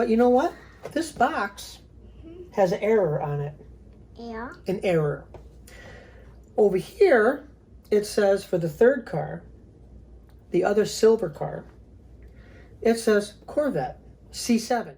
But you know what? This box has an error on it. Yeah. An error. Over here, it says for the third car, the other silver car, it says Corvette C7.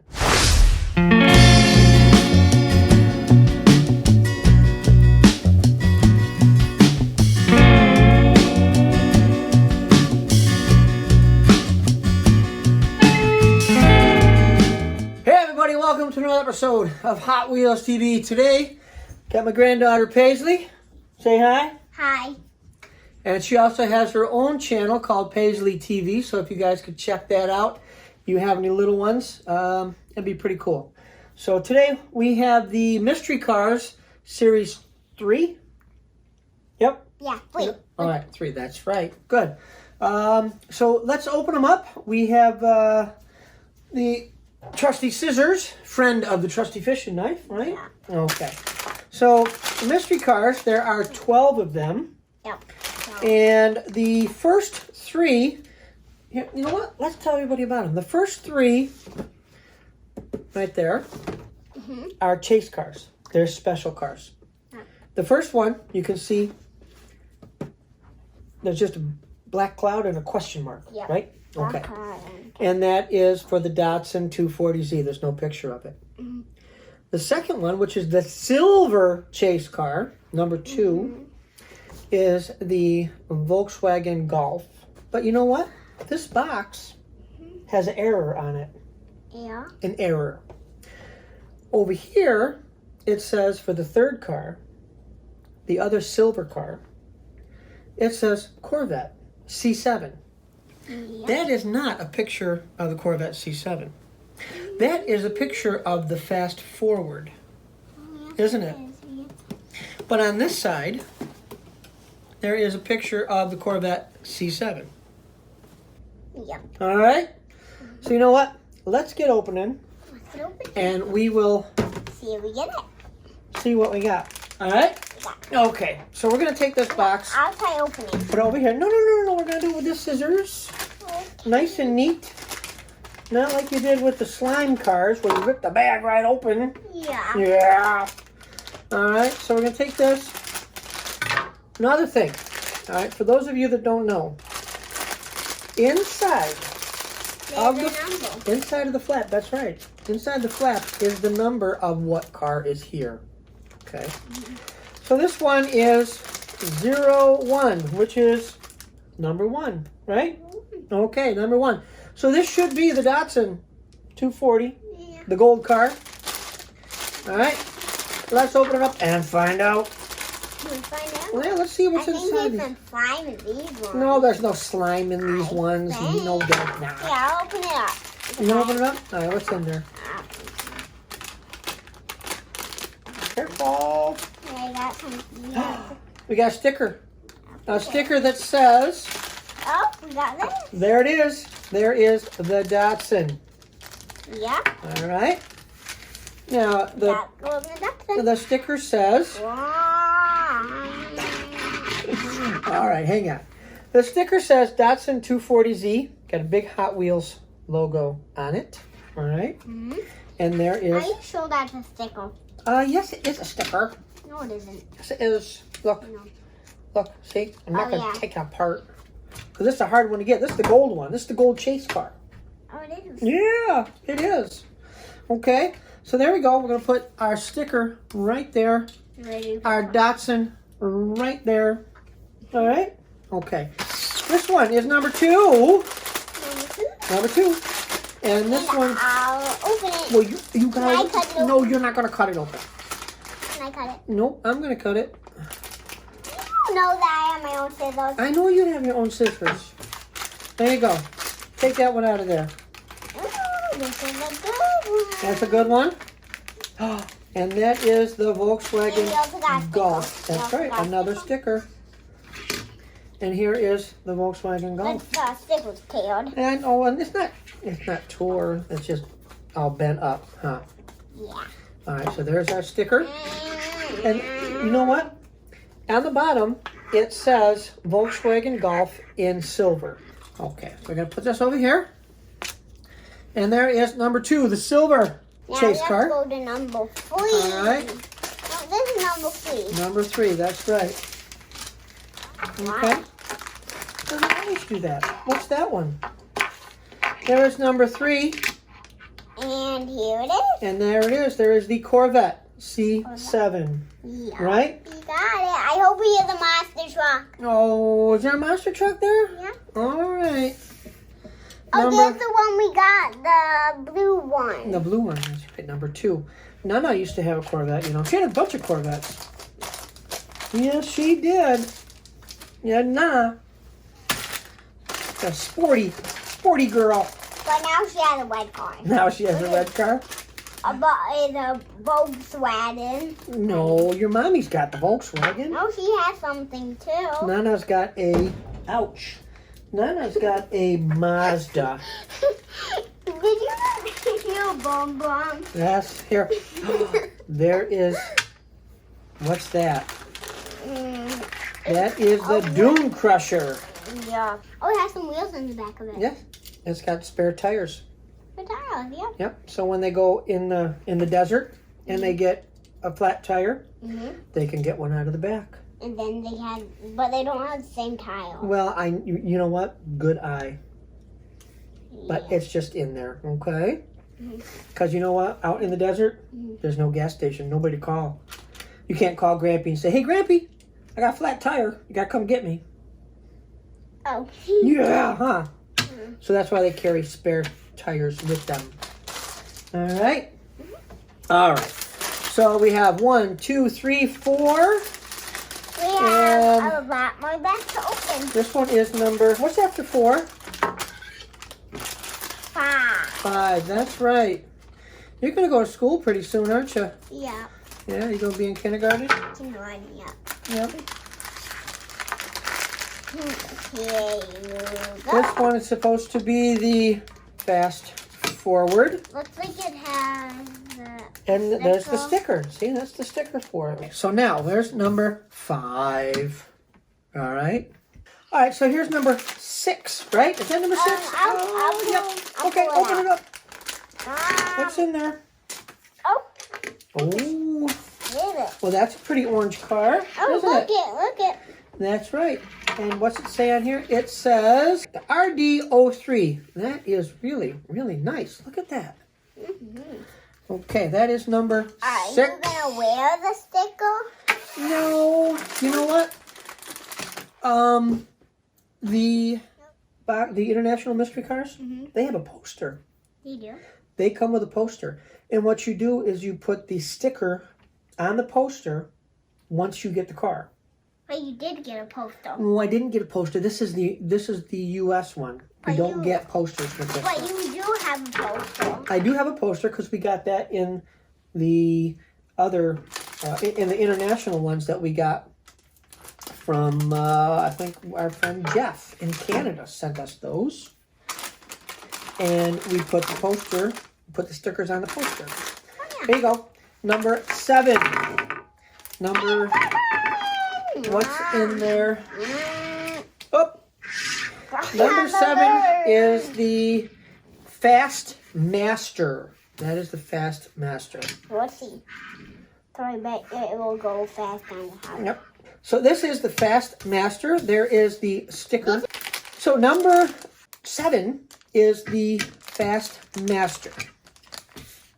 Welcome to another episode of Hot Wheels TV. Today, got my granddaughter Paisley. Say hi. Hi. And she also has her own channel called Paisley TV. So if you guys could check that out, you have any little ones, it'd be pretty cool. So today we have the Mystery Cars Series 3. Yep. Yeah, 3. Yep. All right, 3. That's right. Good. So let's open them up. We have the trusty scissors, friend of the trusty fishing knife, right? Yeah. Okay. So, mystery cars, there are 12 of them. Yep. And the first 3, you know what? Let's tell everybody about them. The first 3, right there, are chase cars. They're special cars. Yeah. The first one, you can see, there's just a black cloud and a question mark, right? Okay. And that is for the Datsun 240Z. There's no picture of it. The second one, which is the silver chase car, number 2, is the Volkswagen Golf. But you know what? This box has an error on it. Yeah. An error. Over here, it says for the third car, the other silver car, it says Corvette C7. Yep. That is not a picture of the Corvette C7. That is a picture of the Fast Forward, isn't it? But on this side, there is a picture of the Corvette C7. Yep. All right? So you know what? Let's get opening, Let's open it. and we will See if we get it. see what we got. All right? Okay, so we're going to take this box, I'll try opening. put it over here. No. We're going to do it with the scissors. Nice and neat. Not like you did with the slime cars where you rip the bag right open. Yeah. Yeah. All right, so we're going to take this. Another thing. All right, for those of you that don't know, inside inside of the flap, that's right. Inside the flap is the number of what car is here. Okay. So this one is 01, which is number 1, right? Okay, number 1. So this should be the Datsun 240, the gold car. All right, let's open it up and find out. Can we find out? Well, let's see what's I inside. think there's some slime in these ones. No, there's no slime in these ones. think. No, there's not. Yeah, I'll open it up. You want to open it up? All right, what's in there? Careful. I got some. We got a sticker. A sticker that says, Oh, we got this. there it is. There is the Datsun. Yeah. All right. Now, the sticker says, all right, hang on. The sticker says Datsun 240Z. Got a big Hot Wheels logo on it. All right. And there Are is, you sure that's a sticker? yes, it is a sticker. No, it isn't. Yes, it is. Look. No. Look, see? I'm not Oh, going to yeah. take it apart. Because this is a hard one to get. This is the gold one. This is the gold chase car. Oh, it is. Yeah, it is. Okay, so there we go. We're going to put our sticker right there. Ready? Our Datsun right there. All right? Okay. This one is number 2. Number 2. And this one... I'll open it. Well, you guys... Can I cut it No, open? you're not going to cut it open. Can I cut it? Nope, I'm going to cut it. You know that I have my own scissors. I know you have your own scissors. There you go. Take that one out of there. Ooh, this is a good one. That's a good one. And that is the And we also Volkswagen got Golf. stickers. We That's also right, got another sticker. And here is the Volkswagen Golf. The stick was teared. And it's not tore, it's just all bent up, huh? Yeah. All right, so there's our sticker. And you know what? On the bottom, it says Volkswagen Golf in silver. Okay, so we're going to put this over here. And there is number 2, the silver Now chase let's car. go to number 3. All right. No, this is number 3. Number 3, that's right. Okay. Doesn't always do that. What's that one? There is number 3. And here it is. And there it is. There is the Corvette C7. Yeah. Right? You got it. I hope we hear the monster truck. Oh, is there a monster truck there? Yeah. All right. Oh, there's the one we got, the blue one. The blue one. That's right, number 2. Nana used to have a Corvette, you know. She had a bunch of Corvettes. Yes, she did. Yeah, Nana. A sporty girl. But now she has a red car. Now she has a red car. But it's a Volkswagen. No, your mommy's got the Volkswagen. No, she has something too. Nana's got a, ouch. Nana's got a Mazda. Did you not hear Bum Bum? Yes, here. There is, what's that? That is the Dune Crusher. Yeah. Oh, it has some wheels in the back of it. Yes, it's got spare tires. The tires, yeah. Yep. So when they go in the desert and they get a flat tire, they can get one out of the back. And then they had, but they don't have the same tire. Well, you know what? Good eye. But it's just in there, okay? Because you know what? Out in the desert, there's no gas station. Nobody to call. You can't call Grampy and say, "Hey, Grampy, I got a flat tire. You got to come get me." Oh. Yeah, huh? So that's why they carry spare tires with them. All right? All right. So we have 1, 2, 3, 4. We have a lot more back to open. This one is number, what's after 4? 5. 5, that's right. You're going to go to school pretty soon, aren't you? Yeah. Yeah, you're going to be in kindergarten? Kindergarten, yeah. Yep. Here you go. This one is supposed to be the fast forward. Looks like it has And there's the sticker. See, that's the sticker for it. So now, there's number 5. All right. All right, so here's number 6, right? Is that number 6? I'll Okay, pull open it up. What's Um, in there? oh, Oh, here's it. well, that's a pretty orange car, Oh, isn't look it? it, look it. That's right. And what's it say on here? It says the RD03. That is really, really nice. Look at that. Okay, that is number 6. Are you gonna wear the sticker? No, you know what? The International Mystery Cars, they have a poster. You do. They come with a poster. And what you do is you put the sticker on the poster once you get the car. But you did get a poster. Oh, I didn't get a poster. This is the US one. We But don't you- get posters with this But one. you do have a poster. I do have a poster because we got that in the other, in the international ones that we got from, I think our friend Jeff in Canada sent us those. And we put the poster, put the stickers on the poster. Oh, yeah. There you go. Number 7. Number, what's in there? Oh, number 7 is the Fast Master. That is the Fast Master. Let's see. So I bet it will go fast on the house. Yep. So this is the Fast Master. There is the sticker. So number 7 is the Fast Master.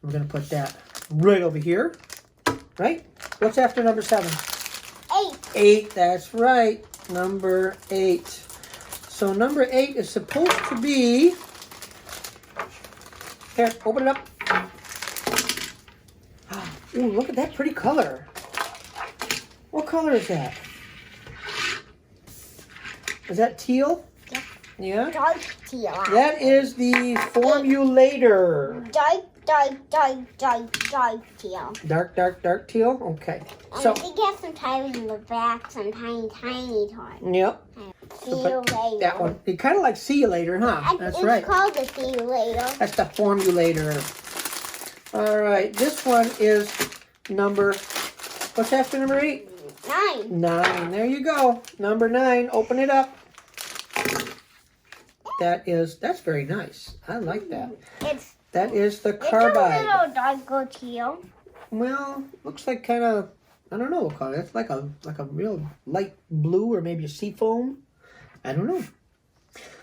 We're going to put that right over here. Right? What's after number 7? 8. 8, that's right. Number 8. So number 8 is supposed to be... Here, open it up. Ooh, look at that pretty color. What color is that? Is that teal? Yep. Yeah? Dark teal. That is the formulator. Dark teal. Dark teal? Okay. I So, think it has some tires in the back, some tiny tires. yep. See you later. That one. You kind of like see you later, huh? That's right. It's called the see you later. That's the formulator. All right. This one is number, what's after number 8? 9. 9. There you go. Number 9. Open it up. That's very nice. I like that. That It's is the Carbide. a little darker teal. Well, looks like kind of, I don't know what color. It's like a real light blue or maybe a seafoam. I don't know.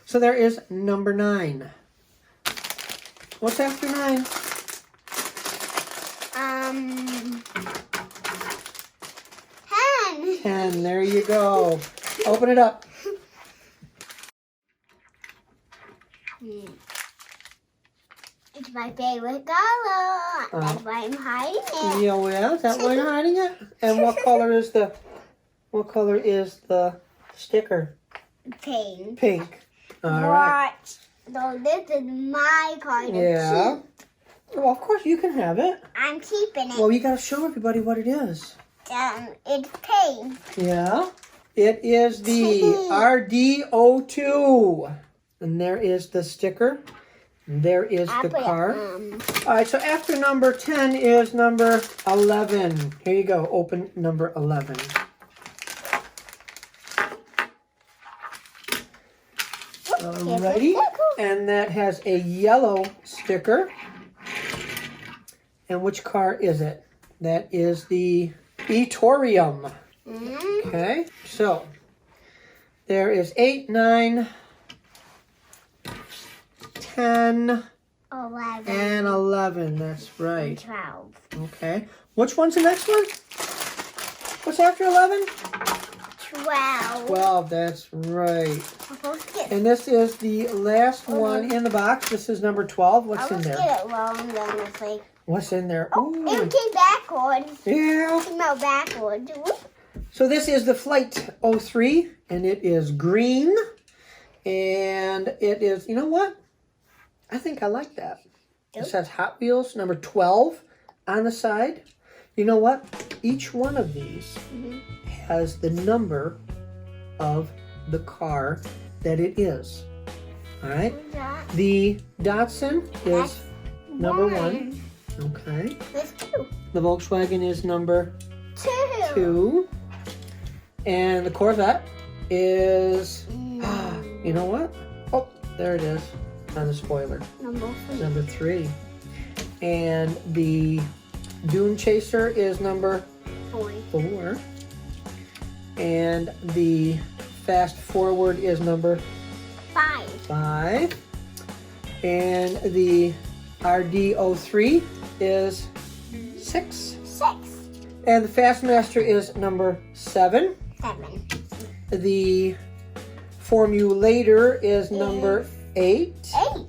So there is number 9. What's after 9? 10. 10. There you go. Open it up. It's my favorite color. That's why I'm hiding it. Yeah, well, is that why you're hiding it? And what color is the sticker? Pink. Pink. All right. So this is my card. Yeah. Well, of course you can have it. I'm keeping it. Well, you got to show everybody what it is. It's pink. Yeah. It is the RD02. And there is the sticker. And there is the car. All right, so after number 10 is number 11. Here you go. Open number 11. Alrighty. And that has a yellow sticker. And which car is it? That is the Ettorium. Okay, so there is 8, 9, 10, 11. and 11. That's right. 12. Okay. Which one's the next one? What's after 11? 12. 12. That's right. Let's get, And this is the last one in the box. This is number 12. What's in there? get it wrong. Then it's like, What's in there? it Ooh. came backwards. Yeah. It came out backwards. So this is the Flight 03, and it is green. And it is, you know what? I think I like that. It says Hot Wheels number 12 on the side. You know what? Each one of these has the number of the car that it is. All right? The Datsun is number 1. Okay. There's 2. The Volkswagen is number 2. 2. And the Corvette is, you know what? Oh, there it is on the spoiler. Number 3. And the Dune Chaser is number 4. And the Fast Forward is number 5. And the RD03 is 6. And the Fastmaster is number 7. 7. The Formulator is number 8. 8.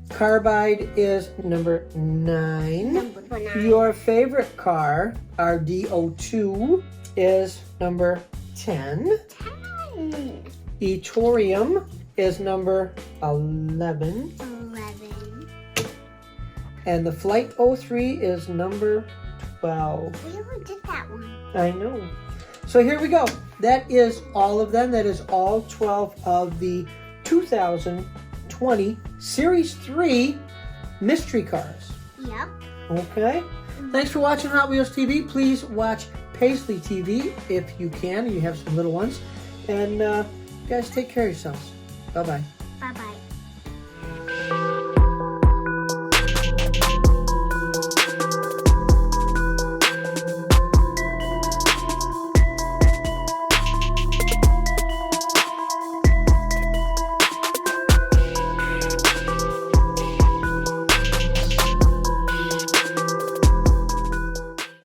Carbide is number 9. Number 9. Your favorite car, RD02, is number 10. 10. Ettorium is number 11. 11. And the Flight 03 is number 12. We only did that one. I know. So here we go. That is all of them. That is all 12 of the 2020 Series 3 mystery cars. Yep. Okay. Thanks for watching Hot Wheels TV. Please watch Paisley TV if you can and you have some little ones. And guys, take care of yourselves. Bye-bye.